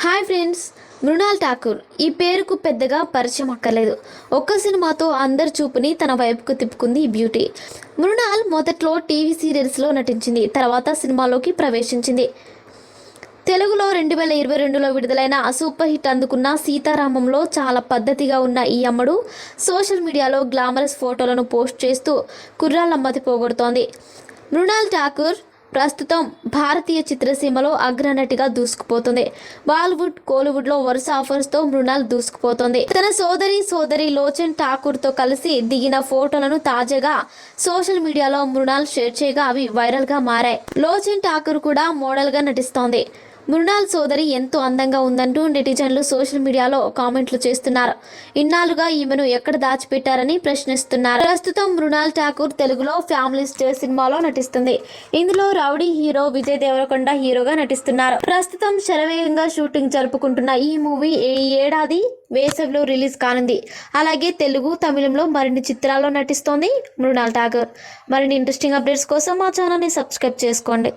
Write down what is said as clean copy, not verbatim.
Hi friends, Mrunal Thakur ఈ పేరుకు పెద్దగా పరిచయం అక్కర్లేదు. ఒక్క సినిమాతో అందరి చూపుని తన వైపుకు తిప్పుకుంది ఈ బ్యూటీ. మృణాల్ మొదట్లో టీవీ సీరియల్స్లో నటించింది, తర్వాత సినిమాలోకి ప్రవేశించింది. తెలుగులో 2022లో విడుదలైన సూపర్ హిట్ అందుకున్న సీతారామంలో చాలా పద్ధతిగా ఉన్న ఈ అమ్మడు సోషల్ మీడియాలో గ్లామరస్ ఫోటోలను పోస్ట్ చేస్తూ కుర్రాళ్ళ మతి పోగొడుతోంది. మృణాల్ ఠాకూర్ ప్రస్తుతం భారతీయ చిత్రసీమలో అగ్రనటిగా దూసుకుపోతుంది. బాలీవుడ్, కోలీవుడ్లో వరుస ఆఫర్స్తో మృణాల్ దూసుకుపోతుంది. తన సోదరి లోచన్ ఠాకూర్తో కలిసి దిగిన ఫోటోలను తాజాగా సోషల్ మీడియాలో మృణాల్ షేర్ చేయగా అవి వైరల్గా మారాయి. లోచన్ ఠాకూర్ కూడా మోడల్గా నటిస్తోంది. మృణాల్ సోదరి ఎంతో అందంగా ఉందంటూ నెటిజన్లు సోషల్ మీడియాలో కామెంట్లు చేస్తున్నారు. ఇన్నాళ్లుగా ఈమెను ఎక్కడ దాచిపెట్టారని ప్రశ్నిస్తున్నారు. ప్రస్తుతం మృణాల్ ఠాకూర్ తెలుగులో ఫ్యామిలీ స్టార్ సినిమాలో నటిస్తుంది. ఇందులో రౌడీ హీరో విజయ్ దేవరకొండ హీరోగా నటిస్తున్నారు. ప్రస్తుతం శరవేగంగా షూటింగ్ జరుపుకుంటున్న ఈ మూవీ ఈ ఏడాది వేసవిలో రిలీజ్ కానుంది. అలాగే తెలుగు, తమిళంలో మరిన్ని చిత్రాల్లో నటిస్తోంది మృణాల్ ఠాకూర్. మరిన్ని ఇంట్రెస్టింగ్ అప్డేట్స్ కోసం మా ఛానల్ని సబ్స్క్రైబ్ చేసుకోండి.